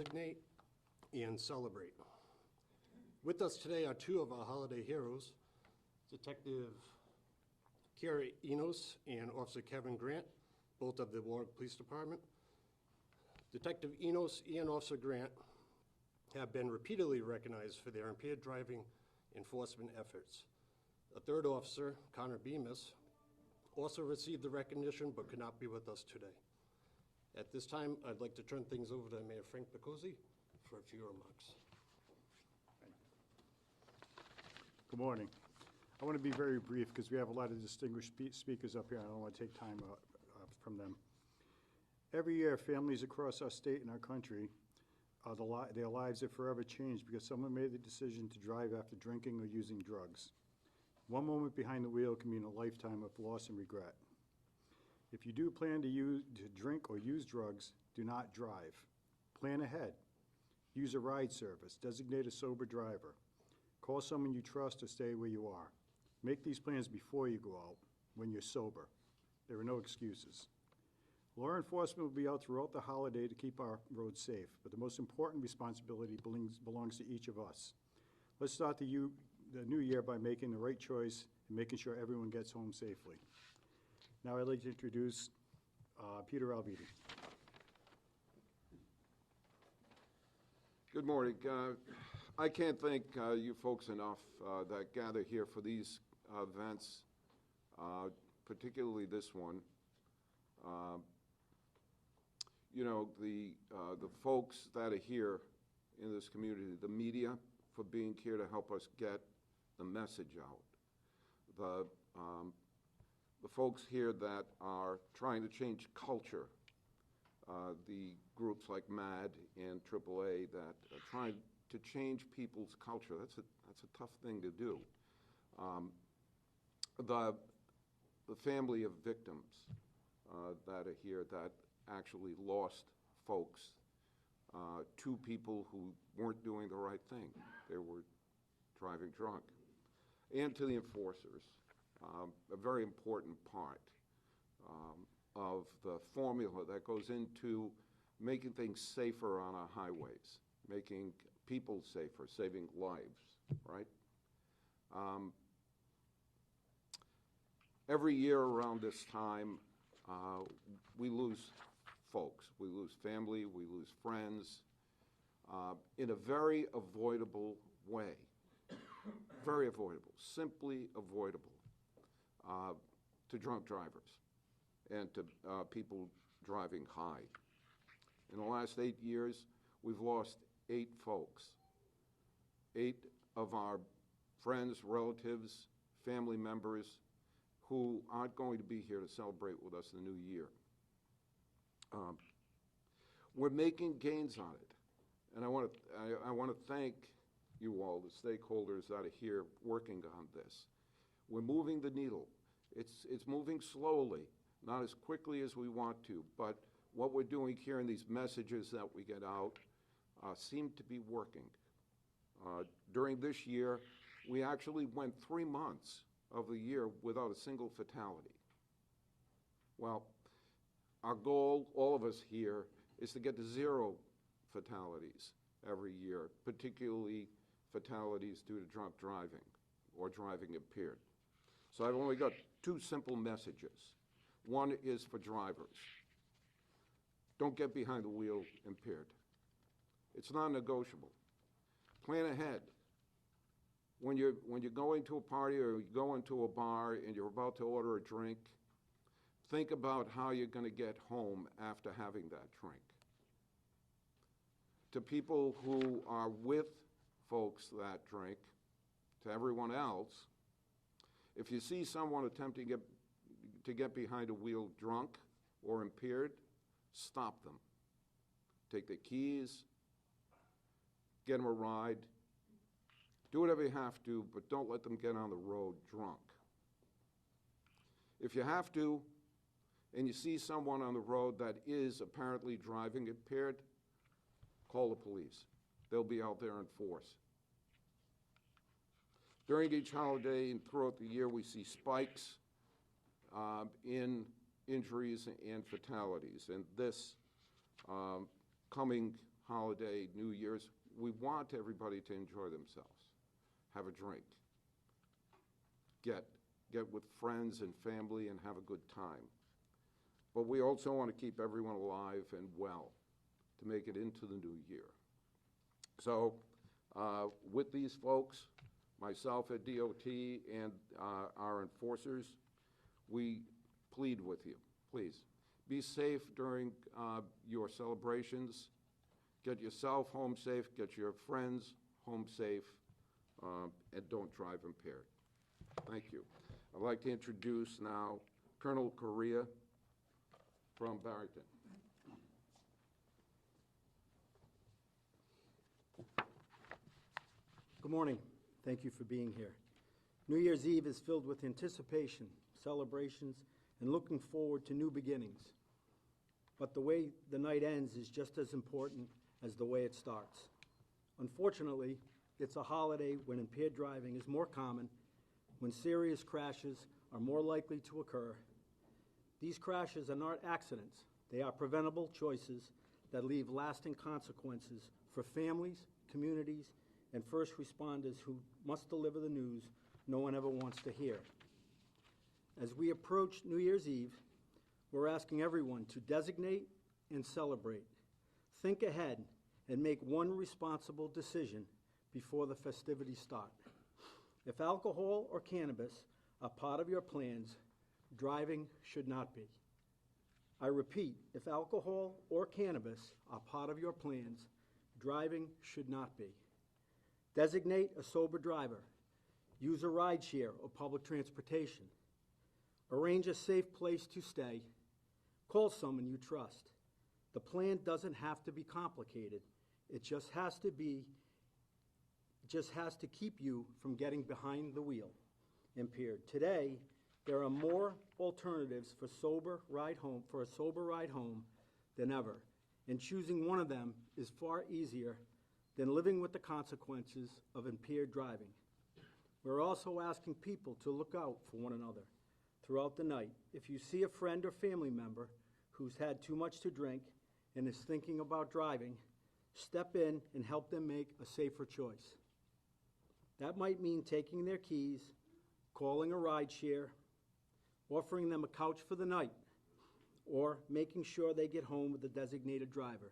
designate and celebrate. With us today are two of our holiday heroes, Detective Kara Enos and Officer Kevin Grant, both of the Warwick Police Department. Detective Enos and Officer Grant have been repeatedly recognized for their impaired driving enforcement efforts. A third officer, Connor Bemis, also received the recognition but could not be with us today. At this time, I'd like to turn things over to Mayor Frank Picozzi for a few remarks. Good morning. I want to be very brief because we have a lot of distinguished speakers up here. I don't want to take time from them. Every year, families across our state and our country, their lives are forever changed because someone made the decision to drive after drinking or using drugs. One moment behind the wheel can mean a lifetime of loss and regret. If you do plan to drink or use drugs, do not drive. Plan ahead. Use a ride service. Designate a sober driver. Call someone you trust or stay where you are. Make these plans before you go out, when you're sober. There are no excuses. Law enforcement will be out throughout the holiday to keep our roads safe, but the most important responsibility belongs to each of us. Let's start the new year by making the right choice and making sure everyone gets home safely. Now I'd like to introduce Peter Alviti. Good morning. I can't thank you folks enough that gather here for these events, particularly this one. You know, the folks that are here in this community, the media for being here to help us get the message out. The folks here that are trying to change culture, the groups like MAD and AAA that are trying to change people's culture. That's a tough thing to do. The family of victims that are here that actually lost folks, two people who weren't doing the right thing. They were driving drunk. And to the enforcers, a very important part of the formula that goes into making things safer on our highways, making people safer, saving lives, right? Every year around this time, we lose folks. We lose family, we lose friends, in a very avoidable way. Very avoidable, simply avoidable, to drunk drivers and to people driving high. In the last 8 years, we've lost 8 folks. 8 of our friends, relatives, family members who aren't going to be here to celebrate with us the new year. We're making gains on it. And I want to thank you all, the stakeholders that are here working on this. We're moving the needle. It's moving slowly, not as quickly as we want to, but what we're doing here in these messages that we get out seem to be working. During this year, we actually went 3 months of the year without a single fatality. Well, our goal, all of us here, is to get to 0 fatalities every year, particularly fatalities due to drunk driving or driving impaired. So I've only got 2 simple messages. One is for drivers. Don't get behind the wheel impaired. It's non-negotiable. Plan ahead. When you're going to a party or you go into a bar and you're about to order a drink, think about how you're going to get home after having that drink. To people who are with folks that drink, to everyone else, if you see someone attempting to get behind a wheel drunk or impaired, stop them. Take their keys, get them a ride, do whatever you have to, but don't let them get on the road drunk. If you have to, and you see someone on the road that is apparently driving impaired, call the police. They'll be out there in force. During each holiday and throughout the year, we see spikes in injuries and fatalities. And this coming holiday, New Year's, we want everybody to enjoy themselves, have a drink, get with friends and family and have a good time. But we also want to keep everyone alive and well to make it into the new year. So with these folks, myself at DOT and our enforcers, we plead with you, please. Be safe during your celebrations. Get yourself home safe, get your friends home safe, and don't drive impaired. Thank you. I'd like to introduce now Colonel Correa from Barrington. Good morning. Thank you for being here. New Year's Eve is filled with anticipation, celebrations, and looking forward to new beginnings. But the way the night ends is just as important as the way it starts. Unfortunately, it's a holiday when impaired driving is more common, when serious crashes are more likely to occur. These crashes are not accidents. They are preventable choices that leave lasting consequences for families, communities, and first responders who must deliver the news no one ever wants to hear. As we approach New Year's Eve, we're asking everyone to designate and celebrate. Think ahead and make one responsible decision before the festivities start. If alcohol or cannabis are part of your plans, driving should not be. I repeat, if alcohol or cannabis are part of your plans, driving should not be. Designate a sober driver. Use a rideshare or public transportation. Arrange a safe place to stay. Call someone you trust. The plan doesn't have to be complicated. It just has to keep you from getting behind the wheel impaired. Today, there are more alternatives for a sober ride home than ever, and choosing one of them is far easier than living with the consequences of impaired driving. We're also asking people to look out for one another throughout the night. If you see a friend or family member who's had too much to drink and is thinking about driving, step in and help them make a safer choice. That might mean taking their keys, calling a rideshare, offering them a couch for the night, or making sure they get home with a designated driver.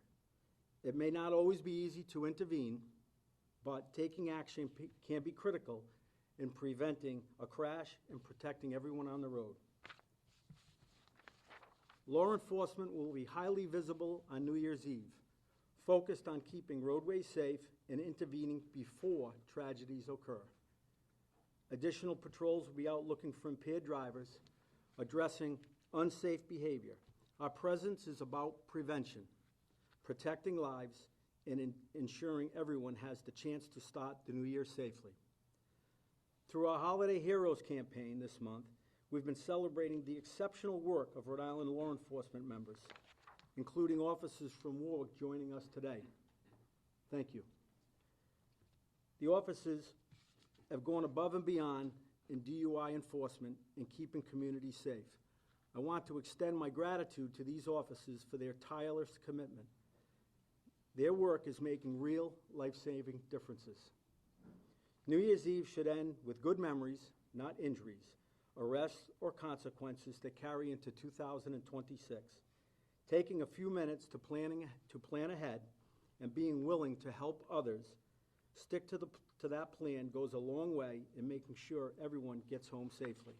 It may not always be easy to intervene, but taking action can be critical in preventing a crash and protecting everyone on the road. Law enforcement will be highly visible on New Year's Eve, focused on keeping roadways safe and intervening before tragedies occur. Additional patrols will be out looking for impaired drivers, addressing unsafe behavior. Our presence is about prevention, protecting lives, and ensuring everyone has the chance to start the new year safely. Through our Holiday Heroes campaign this month, we've been celebrating the exceptional work of Rhode Island law enforcement members, including officers from Warwick joining us today. Thank you. The officers have gone above and beyond in DUI enforcement and keeping communities safe. I want to extend my gratitude to these officers for their tireless commitment. Their work is making real life-saving differences. New Year's Eve should end with good memories, not injuries, arrests, or consequences that carry into 2026. Taking a few minutes to plan ahead and being willing to help others stick to that plan goes a long way in making sure everyone gets home safely.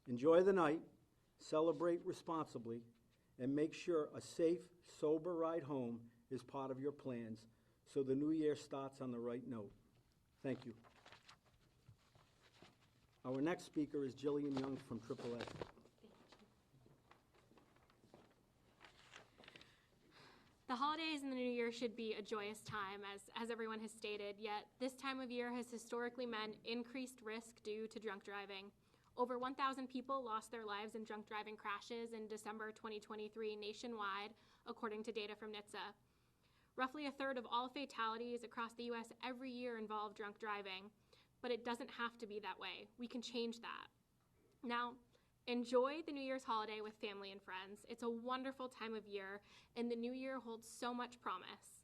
Enjoy the night, celebrate responsibly, and make sure a safe, sober ride home is part of your plans so the new year starts on the right note. Thank you. Our next speaker is Jillian Young from AAA. The holidays and the new year should be a joyous time, as everyone has stated, yet this time of year has historically meant increased risk due to drunk driving. Over 1,000 people lost their lives in drunk driving crashes in December 2023 nationwide, according to data from NHTSA. Roughly a third of all fatalities across the U.S. every year involve drunk driving, but it doesn't have to be that way. We can change that. Now, enjoy the New Year's holiday with family and friends. It's a wonderful time of year, and the new year holds so much promise.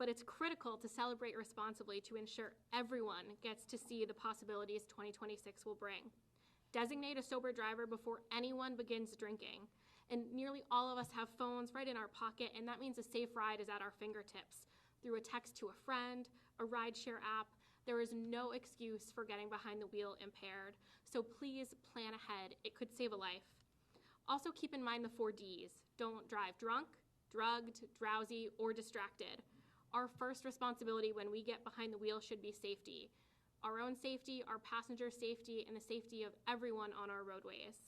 but it's critical to celebrate responsibly to ensure everyone gets to see the possibilities 2026 will bring. Designate a sober driver before anyone begins drinking. And nearly all of us have phones right in our pocket, and that means a safe ride is at our fingertips. Through a text to a friend, a rideshare app, there is no excuse for getting behind the wheel impaired. So please plan ahead. It could save a life. Also keep in mind the 4 Ds. Don't drive drunk, drugged, drowsy, or distracted. Our first responsibility when we get behind the wheel should be safety. Our own safety, our passengers' safety, and the safety of everyone on our roadways.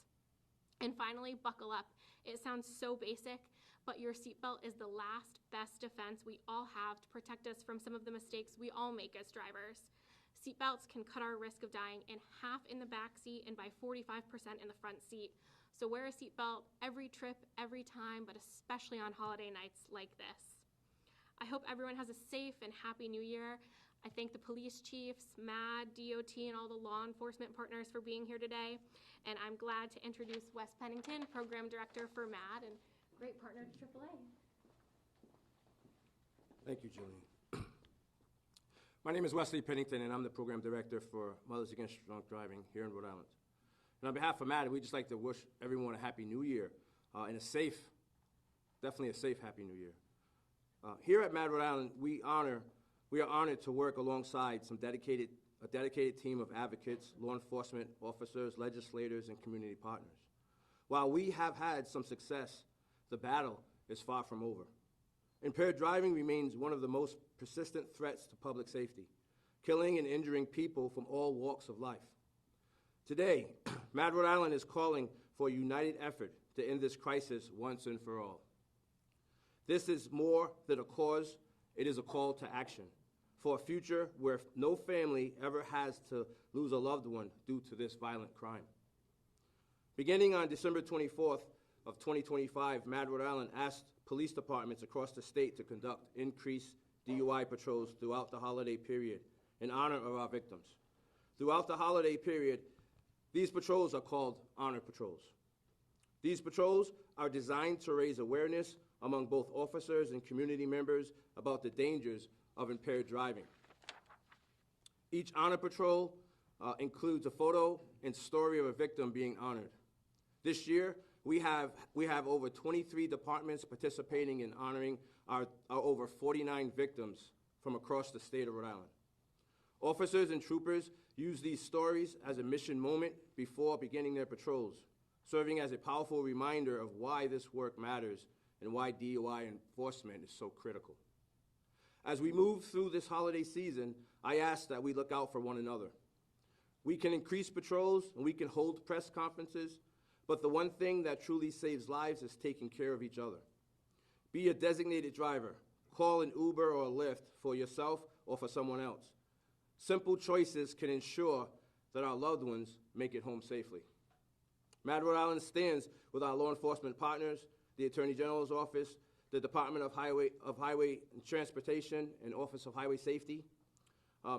And finally, buckle up. It sounds so basic, but your seatbelt is the last best defense we all have to protect us from some of the mistakes we all make as drivers. Seatbelts can cut our risk of dying in half in the back seat and by 45% in the front seat. So wear a seatbelt every trip, every time, but especially on holiday nights like this. I hope everyone has a safe and happy New Year. I thank the police chiefs, MAD, DOT, and all the law enforcement partners for being here today. And I'm glad to introduce Wes Pennington, Program Director for MAD and great partner to AAA. Thank you, Jillian. My name is Wesley Pennington, and I'm the Program Director for Mothers Against Drunk Driving here in Rhode Island. And on behalf of MAD, we'd just like to wish everyone a Happy New Year and definitely a safe Happy New Year. Here at MAD Rhode Island, we are honored to work alongside a dedicated team of advocates, law enforcement officers, legislators, and community partners. While we have had some success, the battle is far from over. Impaired driving remains one of the most persistent threats to public safety, killing and injuring people from all walks of life. Today, MAD Rhode Island is calling for a united effort to end this crisis once and for all. This is more than a cause, it is a call to action for a future where no family ever has to lose a loved one due to this violent crime. Beginning on December 24th of 2025, MAD Rhode Island asked police departments across the state to conduct increased DUI patrols throughout the holiday period in honor of our victims. Throughout the holiday period, these patrols are called honor patrols. These patrols are designed to raise awareness among both officers and community members about the dangers of impaired driving. Each honor patrol includes a photo and story of a victim being honored. This year, we have over 23 departments participating in honoring our over 49 victims from across the state of Rhode Island. Officers and troopers use these stories as a mission moment before beginning their patrols, serving as a powerful reminder of why this work matters and why DUI enforcement is so critical. As we move through this holiday season, I ask that we look out for one another. We can increase patrols and we can hold press conferences, but the one thing that truly saves lives is taking care of each other. Be a designated driver. Call an Uber or a Lyft for yourself or for someone else. Simple choices can ensure that our loved ones make it home safely. MAD Rhode Island stands with our law enforcement partners, the Attorney General's Office, the Department of Highway and Transportation and Office of Highway Safety,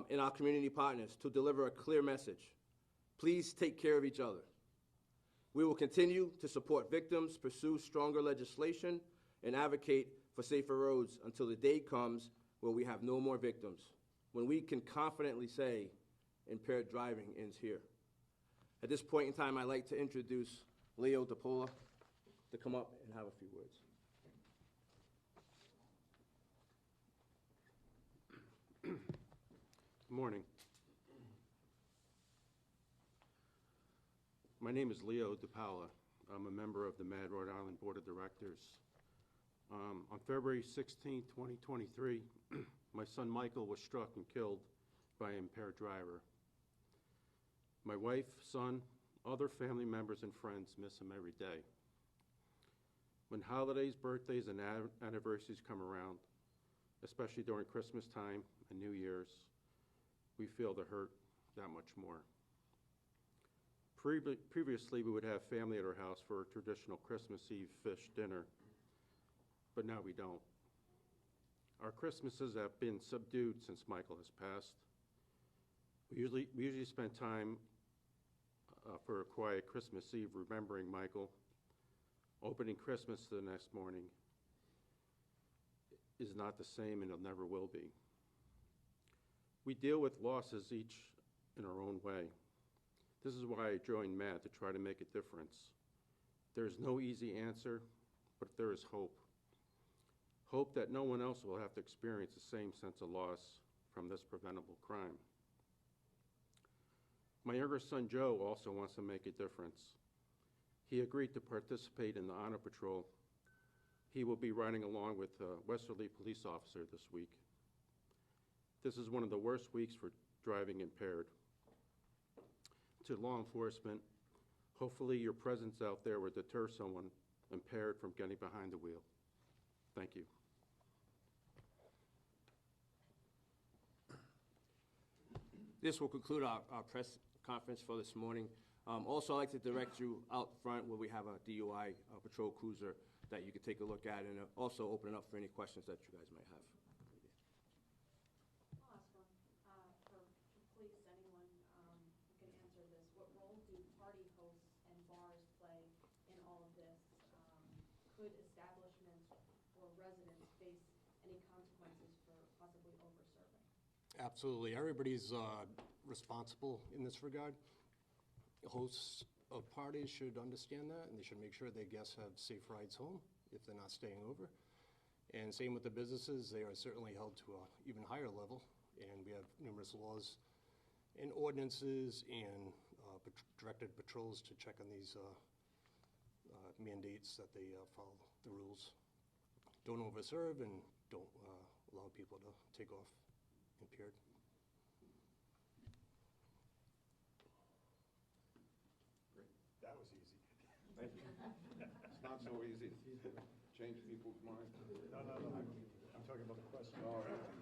and our community partners to deliver a clear message. Please take care of each other. We will continue to support victims, pursue stronger legislation, and advocate for safer roads until the day comes where we have no more victims, when we can confidently say impaired driving ends here. At this point in time, I'd like to introduce Leo DePola to come up and have a few words. Good morning. My name is Leo DePaula. I'm a member of the MAD Rhode Island Board of Directors. On February 16, 2023, my son Michael was struck and killed by an impaired driver. My wife, son, other family members, and friends miss him every day. When holidays, birthdays, and anniversaries come around, especially during Christmas time and New Year's, we feel the hurt that much more. Previously, we would have family at our house for a traditional Christmas Eve fish dinner, but now we don't. Our Christmases have been subdued since Michael has passed. We usually spend time for a quiet Christmas Eve remembering Michael, opening Christmas the next morning. is not the same and it never will be. We deal with losses each in our own way. This is why I joined MAD, to try to make a difference. There's no easy answer, but there is hope. Hope that no one else will have to experience the same sense of loss from this preventable crime. My younger son, Joe, also wants to make a difference. He agreed to participate in the Honor Patrol. He will be riding along with a Westerly police officer this week. This is one of the worst weeks for driving impaired. To law enforcement, hopefully your presence out there will deter someone impaired from getting behind the wheel. Thank you. This will conclude our press conference for this morning. Also, I'd like to direct you out front where we have a DUI patrol cruiser that you can take a look at, and also open it up for any questions that you guys might have. I'll ask one, for police, anyone who can answer this. What role do party hosts and bars play in all of this? Could establishments or residents face any consequences for possibly over-serving? Absolutely. Everybody's responsible in this regard. Hosts of parties should understand that, and they should make sure their guests have safe rides home if they're not staying over. And same with the businesses. They are certainly held to an even higher level, and we have numerous laws and ordinances and directed patrols to check on these mandates that they follow the rules. Don't overserve and don't allow people to take off impaired. That was easy. Thank you. It's not so easy to change people's minds. No, I'm talking about the question. All right.